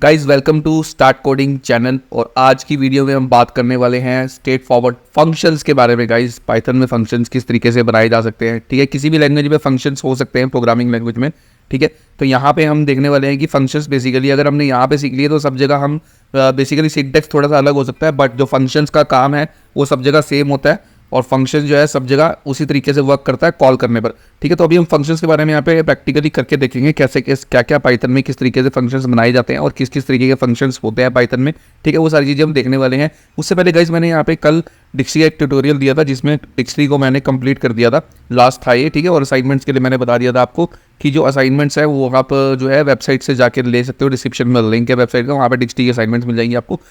Guys welcome to start coding channel. और आज की वीडियो में हम बात करने वाले हैं स्ट्रेट फॉरवर्ड फंक्शंस के बारे में। गाइज पाइथन में फंक्शंस किस तरीके से बनाए जा सकते हैं, ठीक है। किसी भी लैंग्वेज में फंक्शंस हो सकते हैं, प्रोग्रामिंग लैंग्वेज में, ठीक है। तो यहाँ पे हम देखने वाले हैं कि फंक्शंस बेसिकली अगर हमने यहाँ पे सीख लिए तो सब जगह हम बेसिकली सिंटैक्स थोड़ा सा अलग हो सकता है, बट जो फंक्शंस का काम है वो सब जगह सेम होता है और फंक्शन जो है सब जगह उसी तरीके से वर्क करता है कॉल करने पर, ठीक है। तो अभी हम फंक्शंस के बारे में यहाँ पे प्रैक्टिकली करके देखेंगे कैसे क्या क्या पाइथन में किस तरीके से फंक्शंस बनाए जाते हैं और किस किस तरीके के फंक्शंस होते हैं पाइथन में, ठीक है। वो सारी चीज़ें हम देखने वाले हैं। उससे पहले गाइस मैंने यहाँ पे कल डिक्शनरी का एक ट्यूटोरियल दिया था जिसमें डिक्शनरी को मैंने कंप्लीट कर दिया था, लास्ट था ये, ठीक है। और असाइनमेंट्स के लिए मैंने बता दिया था आपको कि जो असाइनमेंट्स है वो आप जो है वेबसाइट से जाकर ले सकते हो। डिस्क्रिप्शन में लिंक है वेबसाइट का, वहाँ पर डिक्शनरी के असाइनमेंट्स मिल जाएंगे आपको।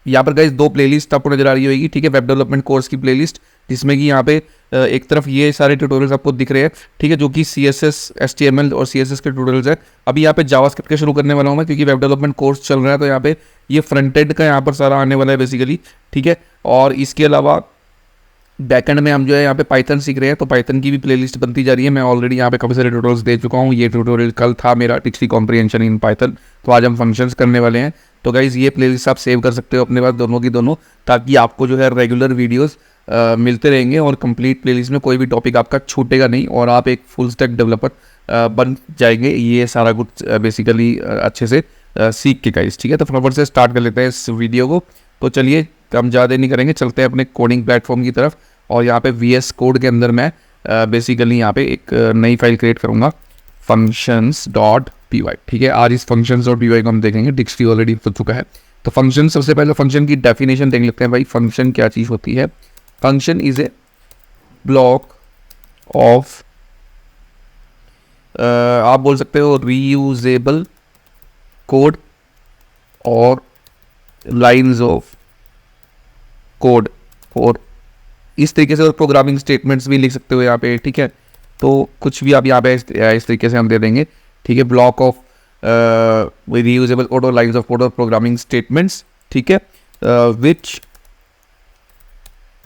यहाँ पर गाइस दो प्लेलिस्ट आपको नजर आ रही होगी, ठीक है। वेब डेवलपमेंट कोर्स की प्लेलिस्ट जिसमें कि यहाँ पे एक तरफ ये सारे ट्यूटोरियल्स आपको दिख रहे हैं, ठीक है, जो कि CSS HTML और CSS के ट्यूटोरियल्स है। अभी यहाँ पे जावास्क्रिप्ट के शुरू करने वाला हूँ मैं, क्योंकि वेब डेवलपमेंट कोर्स चल रहा है, तो यहाँ पे ये फ्रंट एंड का यहाँ पर सारा आने वाला है बेसिकली, ठीक है। और इसके अलावा बैकएंड में हम जो है यहाँ पे पाइथन सीख रहे हैं, तो पाइथन की भी प्लेलिस्ट बनती जा रही है। मैं ऑलरेडी यहाँ पे काफ़ी सारे ट्यूटोरियल्स दे चुका हूँ। ये ट्यूटोरियल कल था मेरा डिक्शनरी कॉम्प्रिहेंशन इन पाइथन, तो आज हम फंक्शंस करने वाले हैं। तो गाइज ये प्लेलिस्ट आप सेव कर सकते हो अपने पास दोनों की दोनों, ताकि आपको जो है रेगुलर वीडियोस मिलते रहेंगे और कंप्लीट प्लेलिस्ट में कोई भी टॉपिक आपका छूटेगा नहीं और आप एक फुल स्टैक डेवलपर बन जाएंगे। ये सारा कुछ बेसिकली अच्छे से सीख के गाइज, ठीक है। तो फटाफट से स्टार्ट कर लेते हैं इस वीडियो को। तो चलिए हम ज़्यादा नहीं करेंगे, चलते हैं अपने कोडिंग प्लेटफॉर्म की तरफ। और यहाँ पे VS कोड के अंदर मैं बेसिकली यहाँ पे एक नई फाइल क्रिएट करूँगा, functions.py, ठीक है। आज इस functions.py को हम देखेंगे, डिक्शनरी ऑलरेडी हो चुका है। तो फंक्शन, सबसे पहले फंक्शन की डेफिनेशन देख लेते हैं भाई। फंक्शन क्या चीज़ होती है? Function is a block of, आप बोल सकते हो रीयूजेबल कोड और लाइन्स ऑफ कोड, और इस तरीके से प्रोग्रामिंग स्टेटमेंट्स भी लिख सकते हो यहाँ पे, ठीक है। तो कुछ भी आप यहाँ पे इस तरीके से हम दे देंगे, ठीक है। ब्लॉक ऑफ रीयूजेबल कोड और लाइन्स ऑफ कोड और प्रोग्रामिंग स्टेटमेंट्स, ठीक है, विच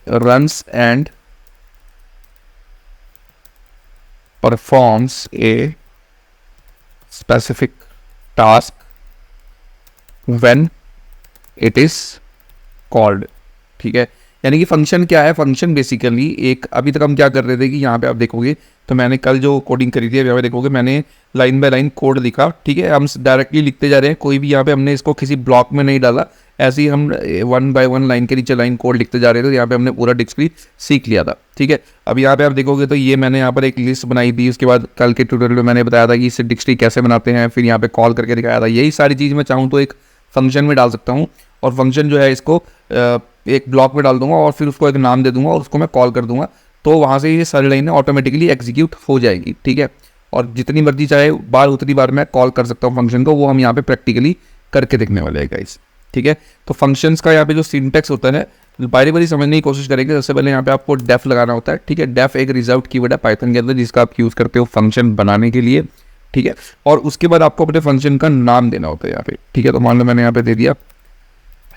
runs and performs a specific task when it is called, ठीक है। यानी कि फंक्शन क्या है? फंक्शन बेसिकली एक, अभी तक हम क्या कर रहे थे कि यहाँ पे आप देखोगे तो मैंने कल जो कोडिंग करी थी, यहाँ पे देखोगे मैंने लाइन बाय लाइन कोड लिखा, ठीक है। हम डायरेक्टली लिखते जा रहे हैं, कोई भी यहाँ पे हमने इसको किसी ब्लॉक में नहीं डाला, ऐसे ही हम 1 बाय 1 लाइन के नीचे लाइन कोड लिखते जा रहे थे। तो यहाँ पे हमने पूरा डिक्शनरी सीख लिया था, ठीक है। अब यहाँ पे आप देखोगे तो ये मैंने यहाँ पर एक लिस्ट बनाई थी। उसके बाद कल के ट्यूटोरियल में मैंने बताया था कि इससे डिक्शनरी कैसे बनाते हैं, फिर यहाँ पे कॉल करके दिखाया था। यही सारी चीज़ मैं चाहूँ तो एक फंक्शन में डाल सकता हूँ, और फंक्शन जो है इसको एक ब्लॉक में डाल दूंगा और फिर उसको एक नाम दे दूंगा और उसको मैं कॉल कर दूंगा, तो वहाँ से ये सारी लाइनें ऑटोमेटिकली एग्जीक्यूट हो जाएगी, ठीक है। और जितनी मर्जी चाहे बार उतनी बार मैं कॉल कर सकता हूँ फंक्शन को, वो हम यहाँ पे प्रैक्टिकली करके देखने वाले हैं गाइस, ठीक है। तो फंक्शंस का यहाँ पे जो सिंटैक्स होता है बारी बारी समझने की कोशिश करेंगे। सबसे पहले यहाँ पे आपको डेफ लगाना होता है, ठीक है। डेफ एक रिजर्व्ड कीवर्ड है पाइथन के अंदर जिसका आप यूज़ करते हो फंक्शन बनाने के लिए, ठीक है। और उसके बाद आपको अपने फंक्शन का नाम देना होता है यहाँ पे, ठीक है। तो मान लो मैंने यहाँ पे दे दिया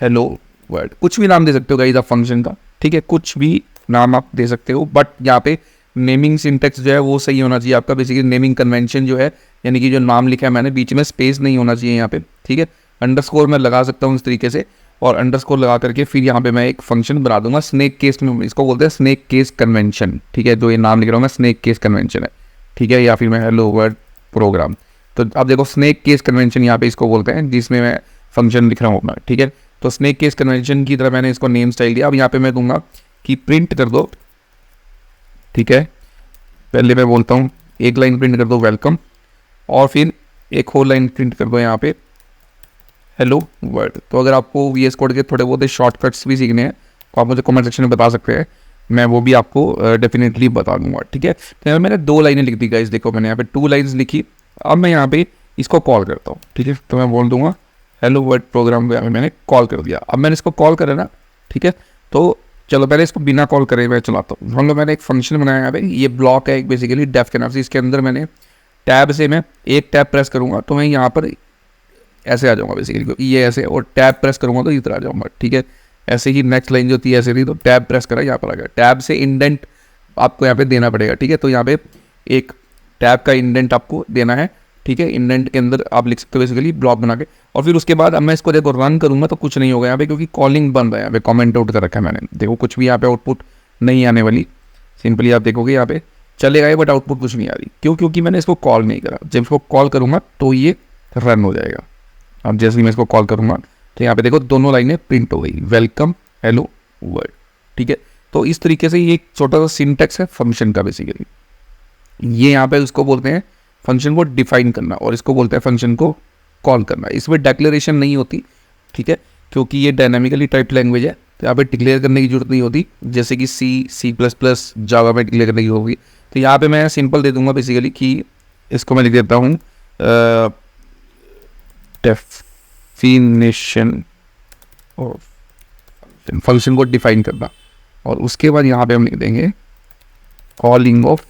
हेलो वर्ड, कुछ भी नाम दे सकते हो गाइस आप फंक्शन का, ठीक है। कुछ भी नाम आप दे सकते हो, बट यहाँ पे नेमिंग सिंटैक्स जो है वो सही होना चाहिए आपका। बेसिकली नेमिंग कन्वेंशन जो है, यानी कि जो नाम लिखा है मैंने, बीच में स्पेस नहीं होना चाहिए यहाँ पे, ठीक है। अंडरस्कोर मैं लगा सकता हूँ इस तरीके से, और अंडरस्कोर लगा करके फिर यहाँ पे मैं एक फंक्शन बना दूंगा स्नेक केस में, इसको बोलते हैं स्नेक केस कन्वेंशन, ठीक है। जो ये नाम लिख रहा हूँ मैं स्नेक केस कन्वेंशन है, ठीक है। या फिर मैं हेलो वर्ड प्रोग्राम, तो आप देखो स्नेक केस कन्वेंशन यहाँ पे इसको बोलते हैं, जिसमें मैं फंक्शन लिख रहा हूँ अपना, ठीक है। तो स्नेक केस कन्वेंशन की तरह मैंने इसको नेम स्टाइल दिया। अब यहाँ पे मैं दूंगा कि प्रिंट कर दो, ठीक है। पहले मैं बोलता हूँ एक लाइन प्रिंट कर दो वेलकम, और फिर एक होल लाइन प्रिंट कर दो यहाँ पे हेलो वर्ड। तो अगर आपको VS कोड के थोड़े बहुत शॉर्टकट्स भी सीखने हैं तो आप मुझे कमेंट सेक्शन में बता सकते हैं, मैं वो भी आपको डेफिनेटली बता दूंगा, ठीक है। तो यहाँ मैंने 2 लाइनें लिख दी गाइस, देखो मैंने यहाँ पे 2 लाइन्स लिखी। अब मैं यहाँ पे इसको कॉल करता हूँ, ठीक है। तो मैं बोल दूंगा हेलो वर्ड प्रोग्राम को मैंने कॉल कर दिया। अब मैंने इसको कॉल करा ना, ठीक है। तो चलो पहले इसको बिना कॉल करे मैं चलाता हूँ। हम लोग मैंने एक फंक्शन बनाया यहाँ पे, ये ब्लॉक है एक बेसिकली डेफ के नाम से। इसके अंदर मैंने टैब से मैं एक टैब प्रेस करूँगा तो मैं यहाँ पर ऐसे आ जाऊँगा बेसिकली, क्योंकि ये ऐसे, और टैब प्रेस करूँगा तो इधर आ जाऊँगा, ठीक है। ऐसे ही नेक्स्ट लाइन जो थी ऐसे थी, तो टैब प्रेस करा यहाँ पर आ गया। टैब से इंडेंट आपको यहाँ पे देना पड़ेगा, ठीक है। तो यहाँ पे एक टैब का इंडेंट आपको देना है, ठीक है, इंडेंट के अंदर आप लिख सकते हो बेसिकली ब्लॉक बना के। और फिर उसके बाद अब मैं इसको देखो रन करूँगा तो कुछ नहीं होगा यहाँ पे, क्योंकि कॉलिंग बंद है यहाँ पे, कॉमेंट आउट कर रखा है मैंने। देखो कुछ भी यहाँ पे आउटपुट नहीं आने वाली, सिंपली आप देखोगे यहाँ पे चलेगा बट आउटपुट कुछ नहीं आ रही। क्यों? क्योंकि मैंने इसको कॉल नहीं करा। जब इसको कॉल करूँगा तो ये रन हो जाएगा। अब जैसे ही मैं इसको कॉल करूँगा तो यहाँ पे देखो दोनों लाइनें प्रिंट हो गई, वेलकम हेलो वर्ड। ठीक है, तो इस तरीके से ये एक छोटा सा सिंटैक्स है फंक्शन का बेसिकली। ये यहाँ पे उसको बोलते हैं फंक्शन को डिफाइन करना, और इसको बोलते हैं फंक्शन को कॉल करना। इसमें डिक्लेरेशन नहीं होती, ठीक है, क्योंकि ये डायनामिकली टाइप्ड लैंग्वेज है, तो यहाँ पे डिक्लेयर करने की जरूरत नहीं होती, जैसे कि C++, जावा में डिक्लेयर करने की होगी। तो यहाँ पे मैं सिंपल दे दूंगा बेसिकली कि इसको मैं लिख देता हूँ डेफिनेशन ऑफ फंक्शन को डिफाइन करना, और उसके बाद यहाँ पे हम लिख देंगे कॉलिंग ऑफ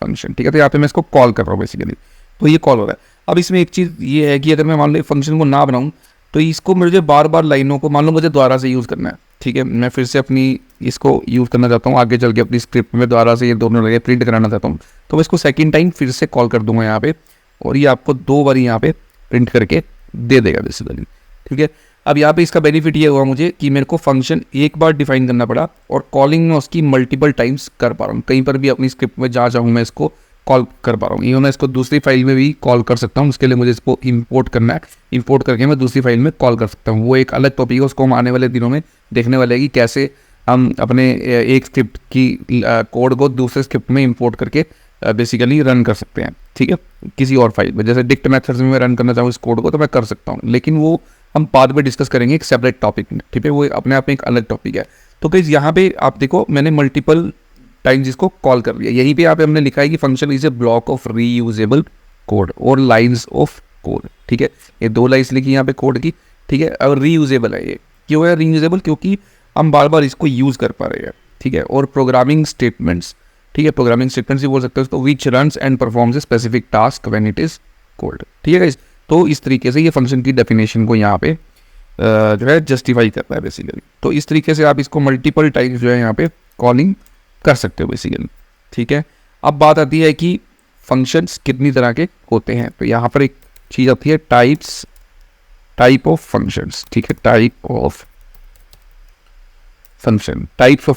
फंक्शन। ठीक है, तो यहाँ पे मैं इसको कॉल कर रहा हूँ बेसिकली, तो ये कॉल हो रहा है। अब इसमें एक चीज़ ये है कि अगर मैं मान लो फंक्शन को ना बनाऊँ तो इसको मुझे बार बार लाइनों को मान लो मुझे दोबारा से यूज़ करना है। ठीक है, मैं फिर से अपनी इसको यूज़ करना चाहता हूँ आगे चल के अपनी स्क्रिप्ट में, दोबारा से ये दोनों लगे प्रिंट कराना चाहता हूँ, तो मैं इसको सेकंड टाइम फिर से कॉल कर दूंगा यहाँ पे, और ये आपको 2 बार यहाँ पे प्रिंट करके दे देगा बेसिकली। ठीक है, अब यहाँ पे इसका बेनिफिट ये हुआ मुझे कि मेरे को फंक्शन एक बार डिफाइन करना पड़ा, और कॉलिंग में उसकी मल्टीपल टाइम्स कर पा रहा हूँ। कहीं पर भी अपनी स्क्रिप्ट में जहाँ चाहूँ मैं इसको कॉल कर पा रहा हूँ। मैं इसको दूसरी फाइल में भी कॉल कर सकता हूँ, उसके लिए मुझे इसको इंपोर्ट करना है, इंपोर्ट करके मैं दूसरी फाइल में कॉल कर सकता हूँ। वो एक अलग टॉपिक है, उसको हम आने वाले दिनों में देखने वाले हैं कि कैसे हम अपने एक स्क्रिप्ट की कोड को दूसरे स्क्रिप्ट में इंपोर्ट करके बेसिकली रन कर सकते हैं। ठीक है, किसी और फाइल में, जैसे डिक्ट मेथड्स में मैं रन करना चाहूँ इस कोड को तो मैं कर सकता हूँ, लेकिन वो हम बाद में डिस्कस करेंगे एक सेपरेट टॉपिक में। ठीक है, वो अपने आप में एक अलग टॉपिक है। तो गाइस यहाँ पे आप देखो मैंने मल्टीपल टाइम्स इसको कॉल कर लिया। यहीं पे यहाँ पे हमने लिखा है कि function is a block of reusable code और लाइंस ऑफ कोड। ठीक है, ये 2 लाइन्स लिखी यहाँ पे कोड की। ठीक है, और रीयूजेबल है। ये क्यों है रीयूजेबल? क्योंकि हम बार बार इसको यूज़ कर पा रहे हैं। ठीक है, और प्रोग्रामिंग स्टेटमेंट्स, ठीक है, प्रोग्रामिंग स्टेटमेंट्स ही बोल सकते हो उसको, विच runs and performs a specific task when it is cold. ठीक है गाइस, तो इस तरीके से ये फंक्शन की डेफिनेशन को यहाँ पे जो है जस्टिफाई करता है बेसिकली। तो इस तरीके से आप इसको मल्टीपल टाइम्स जो है यहाँ पे कॉलिंग कर सकते हो बेसिकली। ठीक है, अब बात आती है कि फंक्शंस कितनी तरह के होते हैं। तो यहाँ पर एक चीज़ आती है टाइप ऑफ फंक्शंस। ठीक है, टाइप्स ऑफ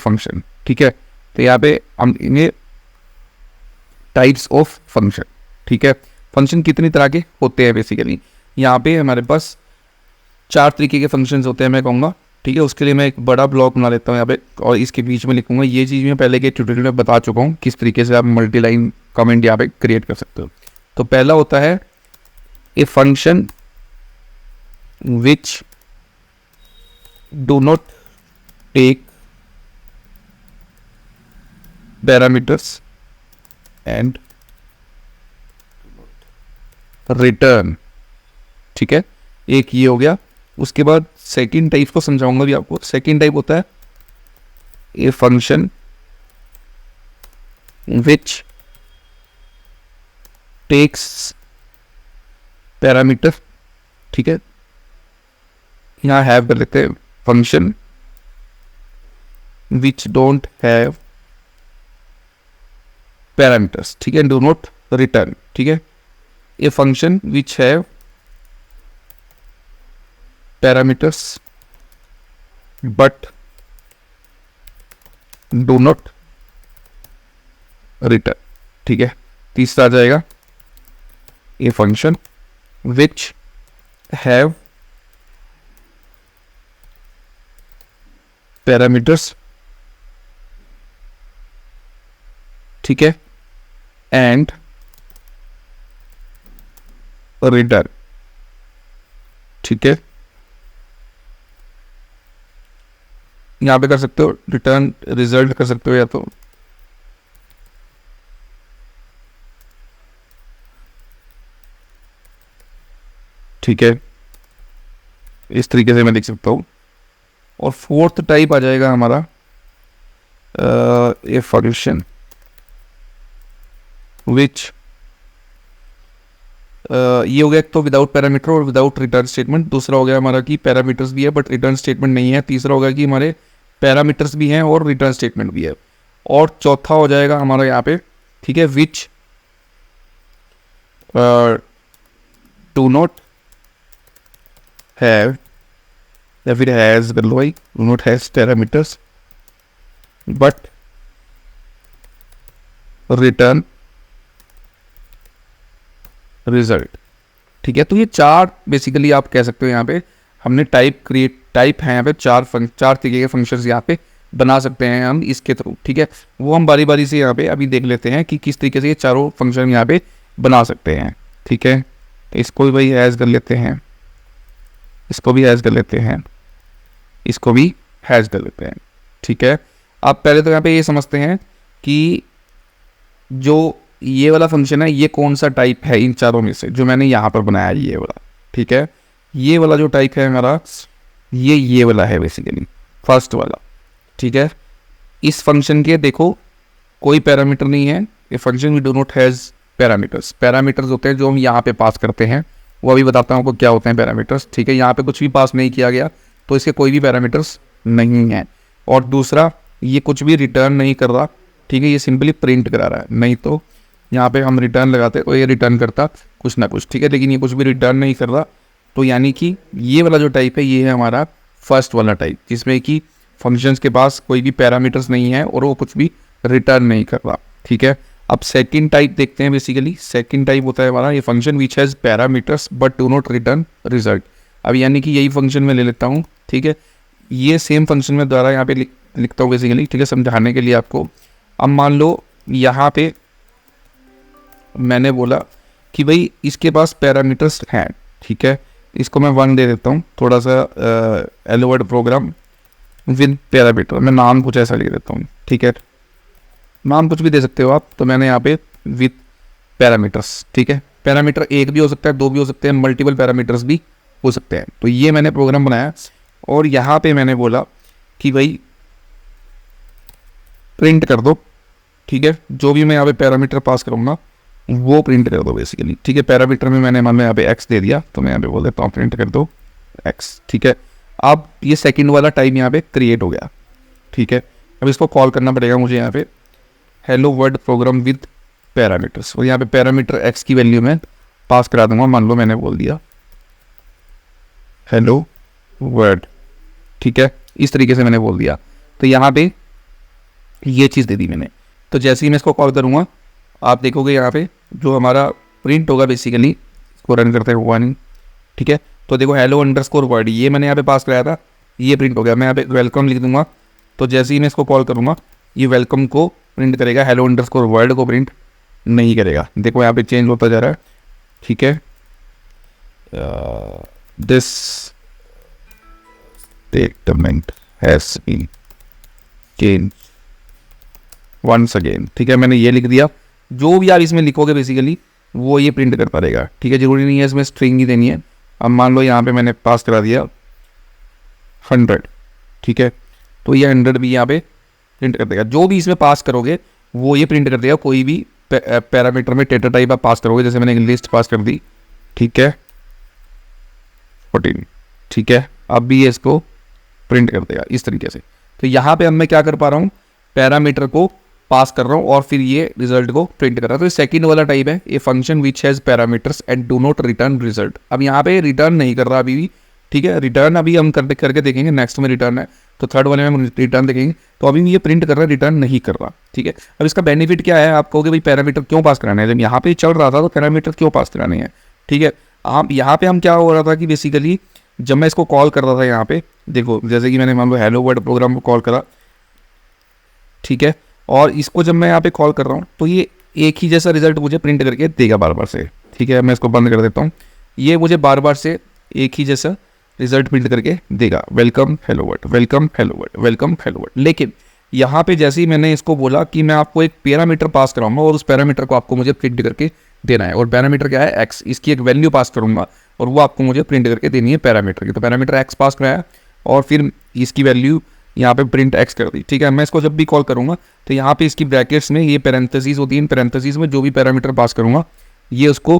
फंक्शन। ठीक है, तो यहाँ पे हम इन्हें टाइप्स ऑफ फंक्शन। ठीक है, फंक्शन कितनी तरह के होते हैं बेसिकली। यहाँ पे हमारे पास 4 तरीके के फंक्शंस होते हैं मैं कहूँगा। ठीक है, उसके लिए मैं एक बड़ा ब्लॉक बना लेता हूँ यहाँ पे, और इसके बीच में लिखूंगा। ये चीज़ मैं पहले के ट्यूटोरियल में बता चुका हूँ किस तरीके से आप मल्टी लाइन कमेंट यहाँ पे क्रिएट कर सकते हो। तो पहला होता है a function which do not take parameters and return. ठीक है, एक ये हो गया। उसके बाद सेकंड टाइप को समझाऊंगा भी आपको। सेकंड टाइप होता है a function which takes parameter. ठीक है, यहां हैव कर लेते हैं function which don't have parameters. ठीक है, डू नॉट रिटर्न। ठीक है, a function which have parameters but do not return. ठीक है, तीसरा आ जाएगा a function which have parameters. ठीक है, एंड रिटर्न। ठीक है, यहाँ पे कर सकते हो रिटर्न रिजल्ट कर सकते हो, या तो ठीक है, इस तरीके से मैं लिख सकता हूँ। और फोर्थ टाइप आ जाएगा हमारा ए फंक्शन विच ये हो गया एक तो विदाउट पैरामीटर और विदाउट रिटर्न स्टेटमेंट। दूसरा हो गया हमारा कि पैरामीटर्स भी है बट रिटर्न स्टेटमेंट नहीं है। तीसरा हो गया कि हमारे पैरामीटर्स भी हैं और रिटर्न स्टेटमेंट भी है। और चौथा हो जाएगा हमारा यहाँ पे, ठीक है, विच डू नॉट हैव या फिर हैज कर लो भाई, do not has parameters but return result. ठीक है, तो ये चार बेसिकली आप कह सकते हो यहाँ पे हमने टाइप है यहाँ पे चार तरीके के फंक्शंस यहाँ पे बना सकते हैं हम इसके थ्रू। ठीक है, वो हम बारी बारी से यहाँ पे अभी देख लेते हैं कि किस तरीके से ये चारों फंक्शन यहाँ पे बना सकते हैं। ठीक है, तो इसको भी भाई हैज कर लेते हैं, इसको भी हैज कर लेते हैं, इसको भी हैज कर लेते हैं। ठीक है, आप पहले तो यहाँ पे ये समझते हैं कि जो ये वाला फंक्शन है ये कौन सा टाइप है इन चारों में से जो मैंने यहाँ पर बनाया है, ये वाला। ठीक है, ये वाला जो टाइप है हमारा ये वाला है बेसिकली फर्स्ट वाला। ठीक है, इस फंक्शन के देखो कोई पैरामीटर नहीं है, ये function we do not has parameters. Parameters होते हैं जो हम यहाँ पे पास करते हैं, वो अभी बताता हूँ आपको क्या होते हैं पैरामीटर्स। ठीक है, यहाँ पे कुछ भी पास नहीं किया गया तो इसके कोई भी पैरामीटर्स नहीं है। और दूसरा, ये कुछ भी रिटर्न नहीं कर रहा। ठीक है, ये सिंपली प्रिंट करा रहा है, नहीं तो यहाँ पे हम रिटर्न लगाते तो ये रिटर्न करता कुछ ना कुछ। ठीक है, लेकिन ये कुछ भी रिटर्न नहीं कर रहा, तो यानी कि ये वाला जो टाइप है ये है हमारा फर्स्ट वाला टाइप, जिसमें कि फंक्शंस के पास कोई भी पैरामीटर्स नहीं है और वो कुछ भी रिटर्न नहीं कर रहा। ठीक है, अब सेकंड टाइप देखते हैं। बेसिकली सेकंड टाइप होता है हमारा ये function which has parameters but do not return result. अब यानी कि यही फंक्शन मैं ले लेता हूँ। ठीक है, ये सेम फंक्शन में द्वारा यहाँ पे लिखता हूँ बेसिकली। ठीक है, समझाने के लिए आपको। अब मान लो यहाँ पे मैंने बोला कि भाई इसके पास पैरामीटर्स हैं। ठीक है, इसको मैं 1 दे देता हूँ, थोड़ा सा hello world program with parameter, मैं नाम कुछ ऐसा लिख देता हूँ। ठीक है, नाम कुछ भी दे सकते हो आप, तो मैंने यहाँ पे विद पैरामीटर्स। ठीक है, पैरामीटर एक भी हो सकता है, दो भी हो सकते हैं, मल्टीपल पैरामीटर्स भी हो सकते हैं। तो ये मैंने प्रोग्राम बनाया और यहाँ पे मैंने बोला कि भाई प्रिंट कर दो। ठीक है, जो भी मैं यहाँ पे पैरामीटर पास करूँगा वो प्रिंट कर दो बेसिकली। ठीक है, पैरामीटर में मैंने मान लो यहाँ पे एक्स दे दिया, तो मैं यहाँ पे बोल देता हूँ प्रिंट कर दो एक्स। ठीक है, अब ये सेकंड वाला टाइप यहाँ पे क्रिएट हो गया। ठीक है, अब इसको कॉल करना पड़ेगा मुझे यहाँ पे hello world program with parameters, और यहाँ पे पैरामीटर एक्स की वैल्यू में पास करा दूंगा। मान लो मैंने बोल दिया हेलो वर्ल्ड। ठीक है, इस तरीके से मैंने बोल दिया, तो यहाँ पे ये चीज़ दे दी मैंने। तो जैसे ही मैं इसको कॉल करूँगा आप देखोगे यहाँ पे जो हमारा प्रिंट होगा बेसिकली, इसको रन करते हुआ नहीं। ठीक है, तो देखो हेलो अंडरस्कोर वर्ड ये मैंने यहाँ पे पास कराया था, ये प्रिंट हो गया। मैं यहाँ पे वेलकम लिख दूंगा, तो जैसे ही मैं इसको कॉल करूँगा ये वेलकम को प्रिंट करेगा, हेलो अंडरस्कोर वर्ड को प्रिंट नहीं करेगा। देखो यहाँ पे चेंज होता जा रहा है। ठीक है, this statement has been change once again. ठीक है, मैंने ये लिख दिया। जो भी आप इसमें लिखोगे बेसिकली वो ये प्रिंट करता रहेगा। ठीक है, जरूरी नहीं है इसमें स्ट्रिंग ही देनी है। अब मान लो यहाँ पे मैंने पास करा दिया 100। ठीक है, तो ये 100 भी यहाँ पे प्रिंट कर देगा। जो भी इसमें पास करोगे वो ये प्रिंट कर देगा। कोई भी पैरामीटर में डेटा टाइप आप पास करोगे, जैसे मैंने एक लिस्ट पास कर दी। ठीक है, 14। ठीक है, अब भी ये इसको प्रिंट कर देगा इस तरीके से। तो यहाँ पे अब मैं क्या कर पा रहा हूँ, पैरामीटर को पास कर रहा हूँ और फिर ये रिजल्ट को प्रिंट कर रहा है। तो ये सेकंड वाला टाइप है, a function which has parameters and do not return result. अब यहाँ पे रिटर्न नहीं कर रहा अभी भी। ठीक है, रिटर्न अभी हम करके देखेंगे, नेक्स्ट में रिटर्न है, तो थर्ड वाले में हम रिटर्न देखेंगे। तो अभी ये प्रिंट कर रहा है, रिटर्न नहीं कर रहा। ठीक है, अब इसका बेनिफिट क्या है, आप कहोगे भाई पैरामीटर क्यों पास कराना है, जब यहाँ पे चल रहा था तो पैरामीटर क्यों पास कराने हैं। ठीक है, आप यहाँ पे हम क्या हो रहा था कि बेसिकली जब मैं इसको कॉल कर रहा था यहाँ पे देखो, जैसे कि मैंने मान लो हेलो वर्ल्ड प्रोग्राम को कॉल करा। ठीक है, और इसको जब मैं यहाँ पे कॉल कर रहा हूँ तो ये एक ही जैसा रिजल्ट मुझे प्रिंट करके देगा बार बार से। ठीक है, मैं इसको बंद कर देता हूँ। ये मुझे बार बार से एक ही जैसा रिजल्ट प्रिंट करके देगा, welcome hello world, welcome hello world, welcome hello world. लेकिन यहाँ पे जैसे ही मैंने इसको बोला कि मैं आपको एक पैरामीटर पास कराऊंगा और उस पैरामीटर को आपको मुझे प्रिंट करके देना है, और पैरामीटर क्या है एक्स, इसकी एक वैल्यू पास करूंगा और वो आपको मुझे प्रिंट करके देनी है पैरामीटर की। तो पैरामीटर एक्स पास कराया और फिर इसकी वैल्यू यहाँ पे प्रिंट एक्स कर दी। ठीक है, मैं इसको जब भी कॉल करूँगा तो यहाँ पे इसकी ब्रैकेट्स में ये पैरेंथेसिस होती है, इन पैरेंथेसिस में जो भी पैरामीटर पास करूँगा ये उसको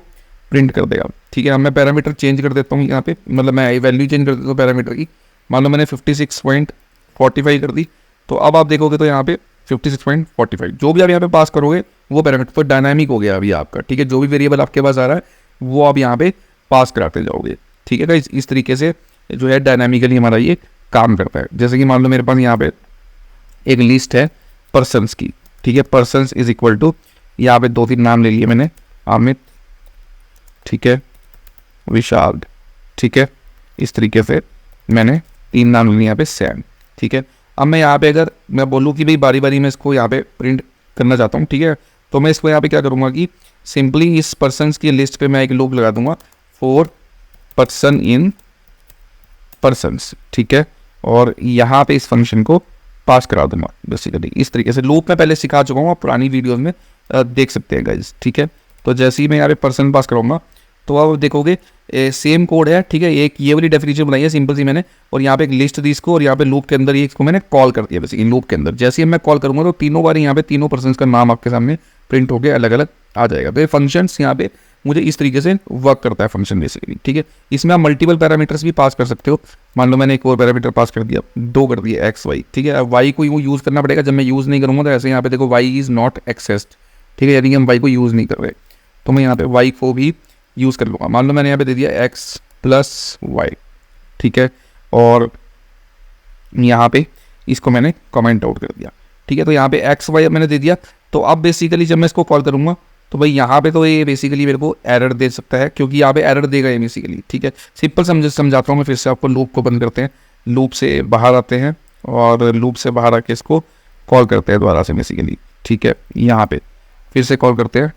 प्रिंट कर देगा। ठीक है, अब मैं पैरामीटर चेंज कर देता हूँ यहाँ पे, मतलब मैं वैल्यू चेंज कर देता हूँ पैरामीटर की। मान लो मैंने 56.45 कर दी, तो अब आप देखोगे तो यहाँ पे 56.45 जो भी आप यहाँ पे पास करोगे वो पैरामीटर तो डायनामिक हो गया अभी आपका। ठीक है, जो भी वेरिएबल आपके पास आ रहा है वो आप यहाँ पे पास कराते जाओगे। ठीक है गाइस, इस तरीके से जो है डायनामिकली हमारा ये काम करता है। जैसे कि मान लो मेरे पास यहाँ पे एक लिस्ट है पर्सन्स की, ठीक है, पर्सन्स इज इक्वल टू, यहाँ पे 2-3 नाम ले लिए मैंने, अमित, ठीक है, विशाल, ठीक है, इस तरीके से मैंने 3 नाम ले लिए यहाँ पे सैम, ठीक है। अब मैं यहाँ पे अगर मैं बोलूँ कि भाई बारी बारी मैं इसको यहाँ पे प्रिंट करना चाहता हूँ, ठीक है, तो मैं इसको यहाँ पे क्या करूँगा कि सिंपली इस पर्सन्स की लिस्ट पे मैं एक लूप लगा दूंगा फॉर पर्सन इन पर्सन्स, ठीक है, और यहाँ पे इस फंक्शन को पास करा दूंगा बेसिकली इस तरीके से। लूप में पहले सिखा चुका हूँ, आप पुरानी वीडियोस में देख सकते हैं गाइज, ठीक है। तो जैसे ही मैं यहाँ पे पर्सन पास कराऊंगा तो आप देखोगे सेम कोड है, ठीक है, एक ये वाली डेफिनेशन बनाई है सिंपल सी मैंने, और यहाँ पे एक लिस्ट दी इसको, और यहाँ पे लूप के अंदर ये इसको मैंने कॉल कर दिया बेसिकली लूप के अंदर। जैसे ही मैं कॉल करूँगा तो तीनों बार यहाँ पे तीनों पर्सन का नाम आपके सामने प्रिंट होकर अलग अलग आ जाएगा। तो ये फंक्शंस यहाँ पे मुझे इस तरीके से वर्क करता है फंक्शन बेसिकली, ठीक है। इसमें आप मल्टीपल पैरामीटर्स भी पास कर सकते हो। मान लो मैंने एक और पैरामीटर पास कर दिया, 2 कर दिए एक्स वाई, ठीक है। अब वाई को यूँ यूज़ करना पड़ेगा, जब मैं यूज़ नहीं करूँगा तो ऐसे यहाँ पे देखो वाई इज़ नॉट एक्सेस्ड, ठीक है, यानी कि हम वाई को यूज़ नहीं कर रहे, तो मैं यहाँ पे वाई को भी यूज़ कर लूँगा। मान लो मैंने यहाँ पे दे दिया एक्स प्लस वाई, ठीक है, और यहाँ पे इसको मैंने कमेंट आउट कर दिया, ठीक है। तो यहाँ पे एक्स वाई मैंने दे दिया, तो अब बेसिकली जब मैं इसको कॉल करूँगा तो भाई यहाँ पे तो ये बेसिकली मेरे को एरर दे सकता है, क्योंकि यहाँ पे एरर देगा ये बेसिकली, ठीक है। सिंपल समझाता हूँ मैं फिर से आपको। लूप को बंद करते हैं, लूप से बाहर आते हैं, और लूप से बाहर आके इसको कॉल करते हैं दोबारा से बेसिकली, ठीक है। यहाँ पे फिर से कॉल करते हैं,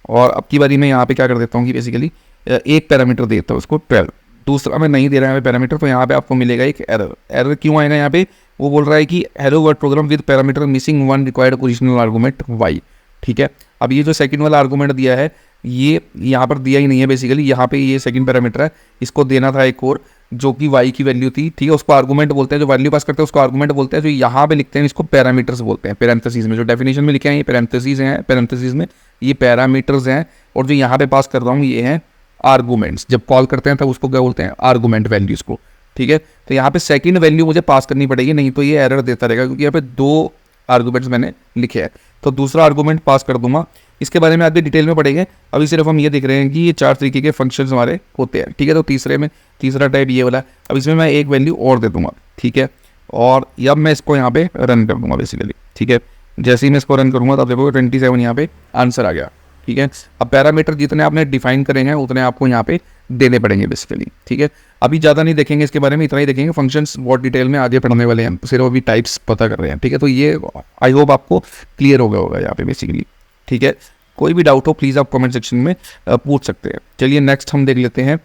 और अब की बारी में यहाँ पे क्या कर देता हूँ कि बेसिकली एक पैरामीटर देता हूँ उसको 12, दूसरा मैं नहीं दे रहा है पैरामीटर, तो यहाँ पे आपको मिलेगा एक एरर। एरर क्यों आएगा यहाँ पे, वो बोल रहा है कि hello word program with parameter missing 1 required original argument y, ठीक है। अब ये जो सेकंड वाला आर्गूमेंट दिया है ये यहाँ पर दिया ही नहीं है बेसिकली, यहाँ पे ये सेकंड पैरामीटर है, इसको देना था एक और जो कि वाई की वैल्यू थी, ठीक है, उसको आर्गूमेंट बोलते हैं। जो वैल्यू पास करते हैं उसको आर्गूमेंट बोलते हैं। जो यहाँ पे लिखते हैं इसको पैरामीटर्स बोलते हैं, पैरेंथेसिस में जो डेफिनेशन में लिखे हैं ये पैरेंथेसिस हैं, पैरेंथेसिस में ये पैरामीटर्स हैं, और जो यहाँ पे पास कर रहा हूँ ये हैं आर्गूमेंट्स। जब कॉल करते हैं तब उसको क्या बोलते हैं, आर्गूमेंट वैल्यूज को, ठीक है। तो यहाँ पे सेकंड वैल्यू मुझे पास करनी पड़ेगी, नहीं तो ये एरर देता रहेगा, क्योंकि यहाँ पे 2 आर्गूमेंट्स मैंने लिखे हैं। तो दूसरा आर्गूमेंट पास कर दूंगा, इसके बारे में आज भी डिटेल में पढ़ेंगे। अभी सिर्फ हम ये देख रहे हैं कि ये 4 तरीके के फंक्शंस हमारे होते हैं, ठीक है। तो तीसरा टाइप ये वाला है। अब इसमें मैं एक वैल्यू और दे दूंगा, ठीक है, और अब मैं इसको यहाँ पे रन कर दूंगा बेसिकली, ठीक है। जैसे ही मैं इसको रन करूँगा तब देखोगे 27 यहाँ पे आंसर आ गया, ठीक है। अब पैरामीटर जितने आपने डिफाइन करे हैं उतने आपको यहाँ पे देने पड़ेंगे बेसिकली, ठीक है। अभी ज़्यादा नहीं देखेंगे इसके बारे में, इतना ही देखेंगे। फंक्शंस बहुत डिटेल में आगे पढ़ने वाले हैं, सिर्फ अभी टाइप्स पता कर रहे हैं, ठीक है। तो ये आई होप आपको क्लियर हो गया होगा यहाँ पे बेसिकली, ठीक है। कोई भी डाउट हो प्लीज़ आप कमेंट सेक्शन में पूछ सकते हैं। चलिए नेक्स्ट हम देख लेते हैं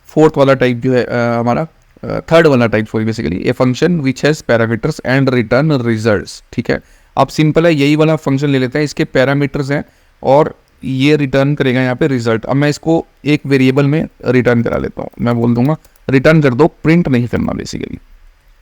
फोर्थ वाला टाइप जो है हमारा थर्ड वाला type sorry basically A function which has parameters and return results, ठीक है। अब सिंपल है, यही वाला फंक्शन ले लेते हैं, इसके पैरामीटर्स हैं और ये रिटर्न करेगा यहाँ पे रिजल्ट। अब मैं इसको एक वेरिएबल में रिटर्न करा लेता हूँ, मैं बोल दूंगा रिटर्न कर दो, प्रिंट नहीं करना बेसिकली,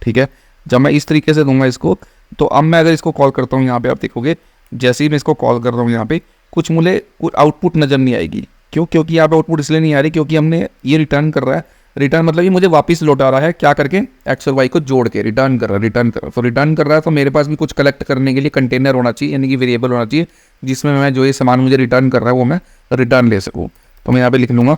ठीक है। जब मैं इस तरीके से दूंगा इसको, तो अब मैं अगर इसको कॉल करता हूँ यहाँ पे आप देखोगे जैसे ही मैं इसको कॉल कर रहा हूँ यहाँ पे कुछ मुझे आउटपुट नज़र नहीं आएगी। क्यों? क्योंकि यहाँ पे आउटपुट इसलिए नहीं आ रही क्योंकि हमने ये रिटर्न कर रहा है, रिटर्न मतलब ये मुझे वापस लौटा रहा है, क्या करके, एक्स और वाई को जोड़ के रिटर्न कर रहा है, तो रिटर्न कर रहा है। तो मेरे पास भी कुछ कलेक्ट करने के लिए कंटेनर होना चाहिए, यानी कि वेरिएबल होना चाहिए जिसमें मैं जो ये सामान मुझे रिटर्न कर रहा है वो मैं रिटर्न ले सकूँ। तो मैं यहाँ पे लिख लूँगा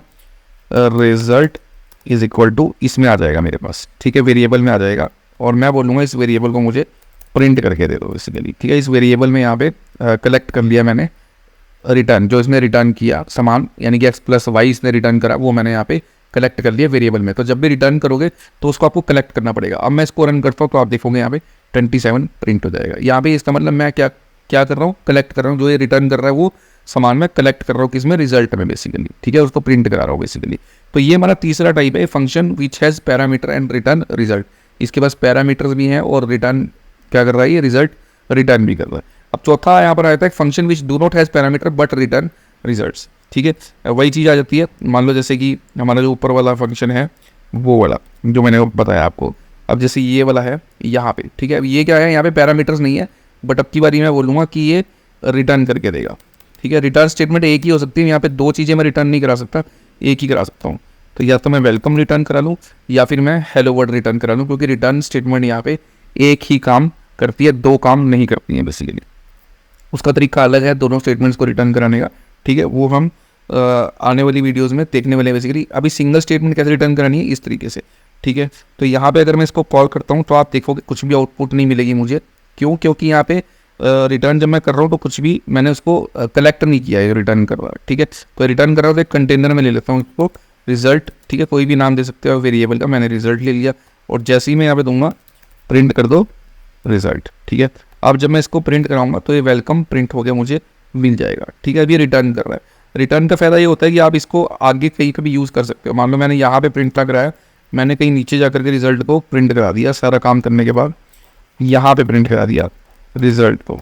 रिजल्ट इज इक्वल टू, इसमें आ जाएगा मेरे पास, ठीक है, वेरिएबल में आ जाएगा, और मैं बोलूँगा इस वेरिएबल को मुझे प्रिंट करके दे दो बेसिकली, ठीक है। इस वेरिएबल में यहाँ पे कलेक्ट कर लिया मैंने रिटर्न, जो इसने रिटर्न किया सामान, यानी कि एक्स प्लस वाई इसने रिटर्न करा, वो मैंने यहाँ पे कलेक्ट कर लिया वेरिएबल में। तो जब भी रिटर्न करोगे तो उसको आपको कलेक्ट करना पड़ेगा। अब मैं इसको रन करता हूँ तो आप देखोगे यहाँ पे 27 प्रिंट हो जाएगा। यहाँ पे इसका मतलब मैं क्या कर रहा हूँ, कलेक्ट कर रहा हूँ, जो ये रिटर्न कर रहा है वो सामान में कलेक्ट कर रहा हूँ, किसमें, रिजल्ट में बेसिकली, ठीक है, उसको प्रिंट करा रहा हूँ बेसिकली। तो ये हमारा तीसरा टाइप है, function which has parameter and return result. इसके पास पैरामीटर्स भी हैं और रिटर्न क्या कर रहा है, ये रिजल्ट रिटर्न भी कर रहा है। अब चौथा यहाँ पर आता है function which do not has parameter but return results, ठीक है। वही चीज़ आ जाती है, मान लो जैसे कि हमारा जो ऊपर वाला फंक्शन है वो वाला जो मैंने बताया आपको। अब जैसे ये वाला है यहाँ पे, ठीक है, अब ये क्या है, यहाँ पे पैरामीटर्स नहीं है, बट अब की बारी मैं बोलूँगा कि ये रिटर्न करके देगा, ठीक है। रिटर्न स्टेटमेंट एक ही हो सकती है, यहाँ पे 2 चीज़ें मैं रिटर्न नहीं करा सकता, एक ही करा सकता हूँ। तो या तो मैं वेलकम रिटर्न करा लूँ या फिर मैं हेलो वर्ड रिटर्न करा लूँ, क्योंकि रिटर्न स्टेटमेंट यहाँ पे एक ही काम करती है, 2 काम नहीं करती है बेसिकली। उसका तरीका अलग है दोनों स्टेटमेंट्स को रिटर्न कराने का, ठीक है, वो हम आने वाली वीडियोस में देखने वाले हैं बेसिकली। अभी सिंगल स्टेटमेंट कैसे रिटर्न करानी है इस तरीके से, ठीक है। तो यहाँ पे अगर मैं इसको कॉल करता हूँ तो आप देखोगे कुछ भी आउटपुट नहीं मिलेगी मुझे। क्यों? क्योंकि यहाँ पे रिटर्न जब मैं कर रहा हूँ तो कुछ भी मैंने उसको कलेक्ट नहीं किया है रिटर्न कर रहा है, ठीक है। तो रिटर्न कर रहा हूँ तो एक कंटेनर में ले लेता हूँ इसको रिजल्ट, ठीक है। कोई भी नाम दे सकते हो वेरिएबल का, मैंने रिजल्ट ले लिया और जैसे ही मैं यहाँ पे दूंगा प्रिंट कर दो रिजल्ट, ठीक है। अब जब मैं इसको प्रिंट कराऊंगा तो ये वेलकम प्रिंट हो गया मुझे मिल जाएगा, ठीक है। अभी रिटर्न कर रहा है। रिटर्न का फ़ायदा ये होता है कि आप इसको आगे कहीं पर भी यूज़ कर सकते हो। मान लो मैंने यहाँ पे प्रिंट कराया, मैंने कहीं नीचे जा करके रिजल्ट को प्रिंट करा दिया, सारा काम करने के बाद यहाँ पे प्रिंट करा दिया रिजल्ट को,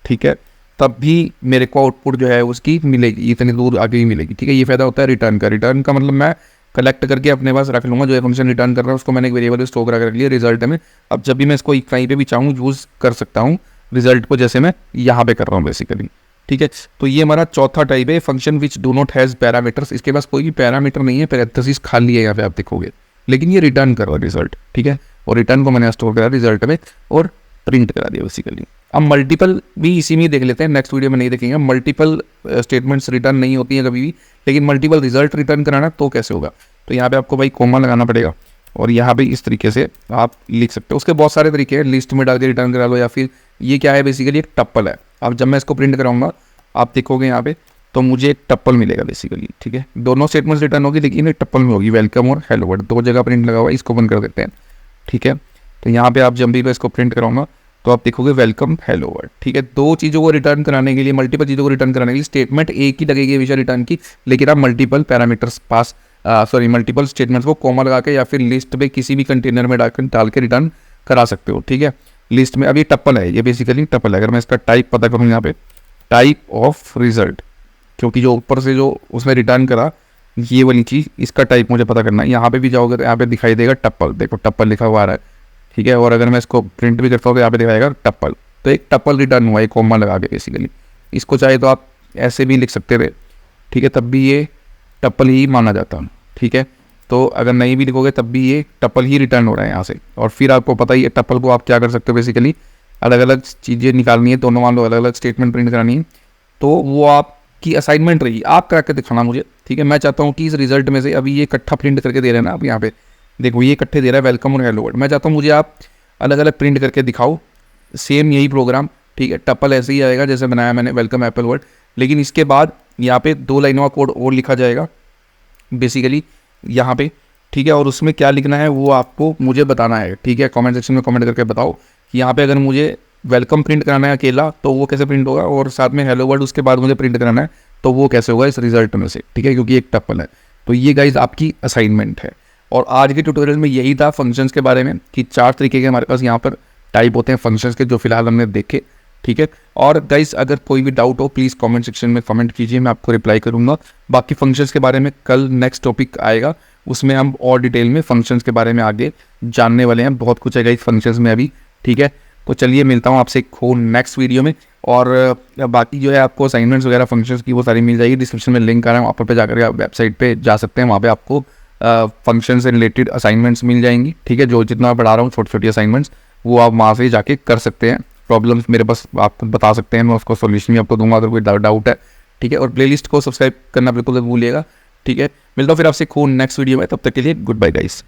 ठीक है। तब भी मेरे को आउटपुट जो है उसकी मिलेगी, इतनी दूर आगे ही मिलेगी, ठीक है। ये फायदा होता है रिटर्न का। रिटर्न का मतलब मैं कलेक्ट करके अपने पास रख लूँगा, जो है फंक्शन रिटर्न कर रहा है उसको मैंने एक वेरिएबल में स्टोर करा कर लिया रिजल्ट में। अब जब भी मैं इसको कहीं पे भी चाहूँ यूज़ कर सकता हूँ रिजल्ट को, जैसे मैं यहाँ पे कर रहा हूँ बेसिकली, ठीक है। तो ये हमारा चौथा टाइप है, function which do not has parameters. इसके पास कोई भी पैरामीटर नहीं है, पैरेंथेसिस खाली है यहाँ पे आप देखोगे, लेकिन ये रिटर्न कर रहा है रिजल्ट, ठीक है। और रिटर्न को मैंने स्टोर करा रिजल्ट में और प्रिंट करा दिया बेसिकली। अब मल्टीपल भी इसी में देख लेते हैं, नेक्स्ट वीडियो में नहीं देखेंगे। मल्टीपल स्टेटमेंट्स रिटर्न नहीं होती हैं कभी भी, लेकिन मल्टीपल रिजल्ट रिटर्न कराना तो कैसे होगा? तो यहाँ पे आपको भाई कोमा लगाना पड़ेगा और यहाँ पे इस तरीके से आप लिख सकते हो। उसके बहुत सारे तरीके हैं, लिस्ट में डाल के रिटर्न करा लो, या फिर ये क्या है बेसिकली एक टप्पल है। अब जब मैं इसको प्रिंट कराऊंगा आप देखोगे यहाँ पे तो मुझे एक टप्पल मिलेगा बेसिकली, ठीक है। दोनों स्टेटमेंट्स रिटर्न होगी लेकिन एक टप्पल में होगी, वेलकम और हेलो वर्ल्ड, दो जगह प्रिंट लगा हुआ है। इसको बंद कर देते हैं, ठीक है। तो यहाँ पे आप जब भी मैं इसको प्रिंट कराऊंगा तो आप देखोगे वेलकम हेलो वर्ल्ड, ठीक है। दो चीज़ों को रिटर्न कराने के लिए, मल्टीपल चीज़ों को रिटर्न कराने के लिए स्टेटमेंट एक ही लगेगी हमेशा रिटर्न की, लेकिन आप multiple parameters pass multiple statements को कॉमा लगा के या फिर लिस्ट में किसी भी कंटेनर में डाल के रिटर्न करा सकते हो, ठीक है। लिस्ट में अब ये टप्पल है, ये बेसिकली टप्पल है। अगर मैं इसका टाइप पता करूँ यहाँ पे टाइप ऑफ रिजल्ट, क्योंकि जो ऊपर से जो उसने रिटर्न करा ये वाली चीज़, इसका टाइप मुझे पता करना है। यहाँ पे भी जाओगे तो यहाँ पे दिखाई देगा टप्पल, देखो टप्पल लिखा हुआ आ रहा है, ठीक है। और अगर मैं इसको प्रिंट भी करता हूँ तो यहाँ पे दिखाएगा टप्पल, तो एक टप्पल रिटर्न हुआ है कॉमा लगा के बेसिकली। इसको चाहे तो आप ऐसे भी लिख सकते थे, ठीक है, तब भी ये टप्पल ही माना जाता, ठीक है। तो अगर नहीं भी लिखोगे तब भी ये टप्पल ही रिटर्न हो रहा है यहाँ से। और फिर आपको पता ही है टप्पल को आप क्या कर सकते हो बेसिकली, अलग अलग चीज़ें निकालनी है, दोनों मान लो अलग अलग स्टेटमेंट प्रिंट करानी है, तो वो आपकी असाइनमेंट रही, आप करा के दिखाना मुझे, ठीक है। मैं चाहता हूँ कि इस रिजल्ट में से अभी ये इकट्ठा प्रिंट करके दे रहे हैं ना, आप यहाँ पे देखो ये इकट्ठे दे रहा है वेलकम और हेलो वर्ल्ड। मैं चाहता हूँ मुझे आप अलग अलग प्रिंट करके दिखाओ, सेम यही प्रोग्राम, ठीक है। टप्पल ऐसे ही आएगा जैसे बनाया मैंने वेलकम एप्पल वर्ल्ड, लेकिन इसके बाद यहाँ पे 2 लाइनों का कोड और लिखा जाएगा बेसिकली यहाँ पे, ठीक है। और उसमें क्या लिखना है वो आपको मुझे बताना है, ठीक है। कमेंट सेक्शन में कमेंट करके बताओ कि यहाँ पे अगर मुझे वेलकम प्रिंट कराना है अकेला तो वो कैसे प्रिंट होगा, और साथ में हेलो वर्ल्ड उसके बाद मुझे प्रिंट कराना है तो वो कैसे होगा इस रिजल्ट में से, ठीक है, क्योंकि एक टप्पल है। तो ये गाइज आपकी असाइनमेंट है। और आज के ट्यूटोरियल में यही था फंक्शंस के बारे में, कि 4 तरीके के हमारे पास यहाँ पर टाइप होते हैं फंक्शंस के, जो फिलहाल हमने देखे, ठीक है। और गाइस अगर कोई भी डाउट हो प्लीज़ कमेंट सेक्शन में कमेंट कीजिए, मैं आपको रिप्लाई करूँगा। बाकी फंक्शंस के बारे में कल नेक्स्ट टॉपिक आएगा, उसमें हम और डिटेल में फंक्शंस के बारे में आगे जानने वाले हैं। बहुत कुछ है गाइस फंक्शंस में अभी, ठीक है। तो चलिए मिलता हूँ आपसे नेक्स्ट वीडियो में। और बाकी जो है आपको असाइनमेंट्स वगैरह फंक्शंस की वो सारी मिल जाएगी, डिस्क्रिप्शन में लिंक आ रहा है, वहाँ पर जाकर आप वेबसाइट पे जा सकते हैं, वहाँ पे आपको फंक्शन से रिलेटेड असाइनमेंट्स मिल जाएंगी, ठीक है। जो जितना पढ़ा रहा हूँ छोटी छोटी असाइनमेंट्स वो आप वहाँ से जाके कर सकते हैं। प्रॉब्लम्स मेरे पास आप बता सकते हैं, मैं उसको सोल्यूशन भी आपको दूंगा अगर कोई डाउट है, ठीक है। और प्लेलिस्ट को सब्सक्राइब करना बिल्कुल भूलिएगा, ठीक है। मिलता हूँ फिर आपसे नेक्स्ट वीडियो में, तब तक के लिए गुड बाय गाइस।